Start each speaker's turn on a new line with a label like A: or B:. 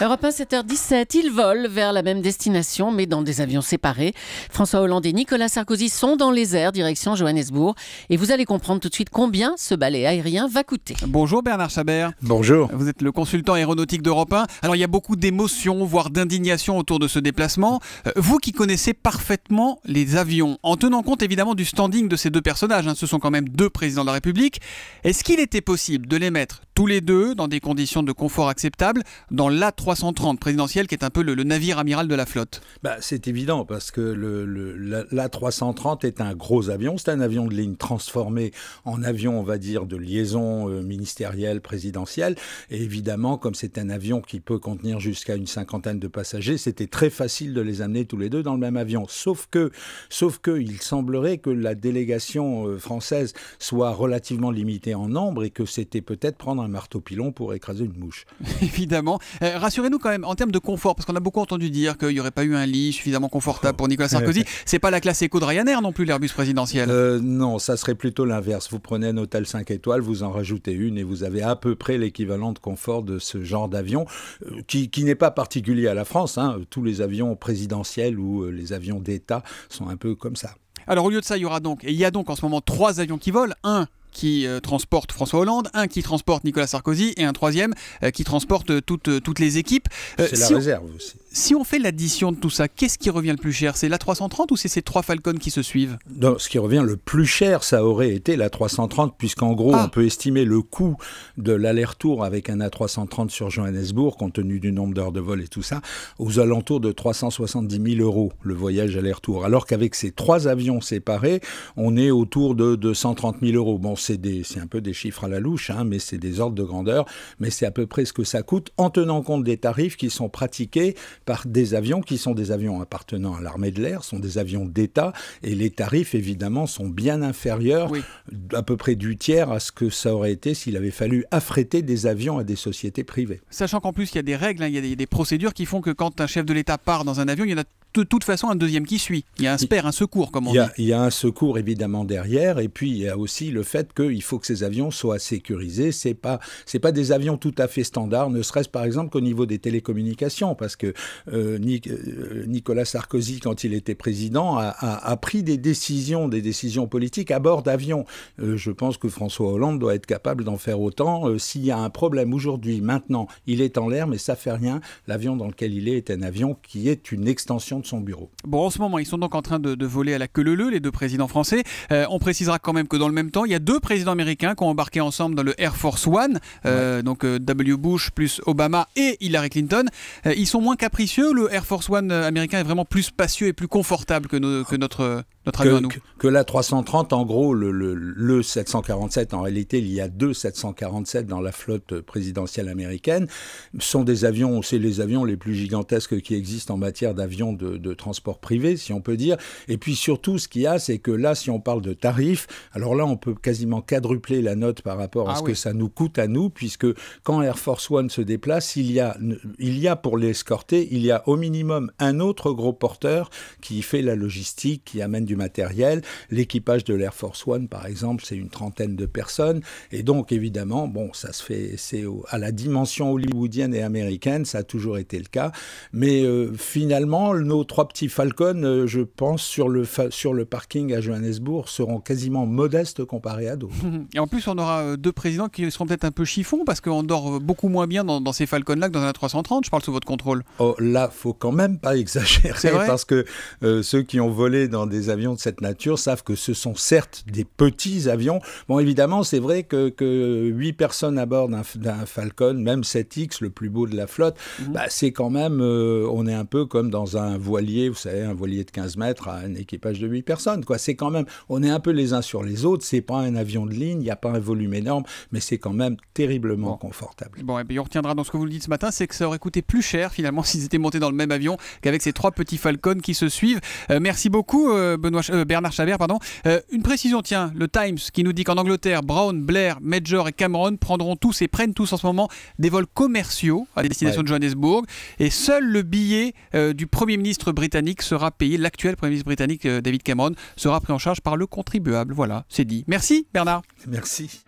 A: Europe 1, 7h17, ils volent vers la même destination, mais dans des avions séparés. François Hollande et Nicolas Sarkozy sont dans les airs, direction Johannesburg. Et vous allez comprendre tout de suite combien ce balai aérien va coûter.
B: Bonjour Bernard Chabert.
C: Bonjour.
B: Vous êtes le consultant aéronautique d'Europe 1. Alors il y a beaucoup d'émotions, voire d'indignation autour de ce déplacement. Vous qui connaissez parfaitement les avions, en tenant compte évidemment du standing de ces deux personnages, ce sont quand même deux présidents de la République, est-ce qu'il était possible de les mettre tous les deux dans des conditions de confort acceptables dans l'A330 présidentiel qui est un peu le navire amiral de la flotte?
C: C'est évident parce que l'A330 est un gros avion, c'est un avion de ligne transformé en avion, on va dire, de liaison ministérielle, présidentielle. Et évidemment, comme c'est un avion qui peut contenir jusqu'à une cinquantaine de passagers, c'était très facile de les amener tous les deux dans le même avion. Sauf que il semblerait que la délégation française soit relativement limitée en nombre et que c'était peut-être prendre un marteau-pilon pour écraser une mouche.
B: Évidemment. Rassurez-nous quand même, en termes de confort, parce qu'on a beaucoup entendu dire qu'il n'y aurait pas eu un lit suffisamment confortable pour Nicolas Sarkozy. C'est pas la classe éco de Ryanair non plus, l'Airbus présidentiel.
C: Non, ça serait plutôt l'inverse. Vous prenez un hôtel 5 étoiles, vous en rajoutez une et vous avez à peu près l'équivalent de confort de ce genre d'avion qui n'est pas particulier à la France. Tous les avions présidentiels ou les avions d'État sont un peu comme ça.
B: Alors au lieu de ça, il y a donc en ce moment 3 avions qui volent. Un qui transporte François Hollande, un qui transporte Nicolas Sarkozy et un troisième qui transporte toutes les équipes.
C: C'est la réserve aussi.
B: Si on fait l'addition de tout ça, qu'est-ce qui revient le plus cher? C'est l'A330 ou c'est ces 3 Falcons qui se suivent?
C: Non, ce qui revient le plus cher, ça aurait été l'A330, puisqu'en gros, on peut estimer le coût de l'aller-retour avec un A330 sur Johannesburg, compte tenu du nombre d'heures de vol et tout ça, aux alentours de 370 000 € le voyage aller-retour. Alors qu'avec ces 3 avions séparés, on est autour de 130 000 €. Bon, c'est un peu des chiffres à la louche, mais c'est des ordres de grandeur, mais c'est à peu près ce que ça coûte, en tenant compte des tarifs qui sont pratiqués par des avions qui sont des avions appartenant à l'armée de l'air, sont des avions d'État, et les tarifs, évidemment, sont bien inférieurs, à peu près du tiers à ce que ça aurait été s'il avait fallu affréter des avions à des sociétés privées.
B: Sachant qu'en plus, il y a des règles, il y a des procédures qui font que quand un chef de l'État part dans un avion, il y en a de toute façon un deuxième qui suit. Il y a un spare, un secours, comme on dit.
C: Il y a un secours, évidemment, derrière, et puis il y a aussi le fait qu'il faut que ces avions soient sécurisés. C'est pas des avions tout à fait standards, ne serait-ce par exemple qu'au niveau des télécommunications, parce que Nicolas Sarkozy, quand il était président, a pris des décisions politiques à bord d'avions. Je pense que François Hollande doit être capable d'en faire autant. S'il y a un problème aujourd'hui, maintenant, il est en l'air, mais ça fait rien. L'avion dans lequel il est un avion qui est une extension de son bureau.
B: Bon, en ce moment, ils sont donc en train de voler à la queue leu-leu, les deux présidents français. On précisera quand même que dans le même temps, il y a 2 présidents américains qui ont embarqué ensemble dans le Air Force One, donc W. Bush plus Obama et Hillary Clinton. Ils sont moins capricieux. Le Air Force One américain est vraiment plus spacieux et plus confortable que notre avion à nous.
C: Que l'A330, en gros, le 747, en réalité, il y a 2 747 dans la flotte présidentielle américaine, sont des avions, c'est les avions les plus gigantesques qui existent en matière d'avions de transport privé, si on peut dire. Et puis surtout, ce qu'il y a, c'est que là, si on parle de tarifs, alors là, on peut quasiment quadrupler la note par rapport à ce que ça nous coûte à nous, puisque quand Air Force One se déplace, il y a pour l'escorter, il y a au minimum un autre gros porteur qui fait la logistique, qui amène du matériel. L'équipage de l'Air Force One, par exemple, c'est une trentaine de personnes. Et donc, évidemment, ça se fait, c'est à la dimension hollywoodienne et américaine, ça a toujours été le cas. Mais finalement, nos 3 petits Falcons, je pense, sur le parking à Johannesburg, seront quasiment modestes comparés à d'autres.
B: Et en plus, on aura 2 présidents qui seront peut-être un peu chiffons, parce qu'on dort beaucoup moins bien dans ces Falcons-là que dans un A330. Je parle sous votre contrôle.
C: Oh, là, faut quand même pas exagérer, parce que ceux qui ont volé dans des avions de cette nature savent que ce sont certes des petits avions. Bon, évidemment, c'est vrai que 8 personnes à bord d'un Falcon, même 7X, le plus beau de la flotte, c'est quand même, on est un peu comme dans un voilier, vous savez, un voilier de 15 mètres à un équipage de 8 personnes, quoi. C'est quand même, on est un peu les uns sur les autres, c'est pas un avion de ligne, il n'y a pas un volume énorme, mais c'est quand même terriblement confortable.
B: Bon, et bien on retiendra dans ce que vous le dites ce matin, c'est que ça aurait coûté plus cher finalement s'ils étaient montés dans le même avion qu'avec ces 3 petits Falcons qui se suivent. Merci beaucoup Bernard Chabert. Une précision, tiens, le Times qui nous dit qu'en Angleterre, Brown, Blair, Major et Cameron prennent tous en ce moment des vols commerciaux à destination de Johannesburg, et seul le billet du Premier ministre britannique sera payé, l'actuel Premier ministre britannique David Cameron sera pris en charge par le contribuable. Voilà, c'est dit. Merci Bernard.
C: Merci.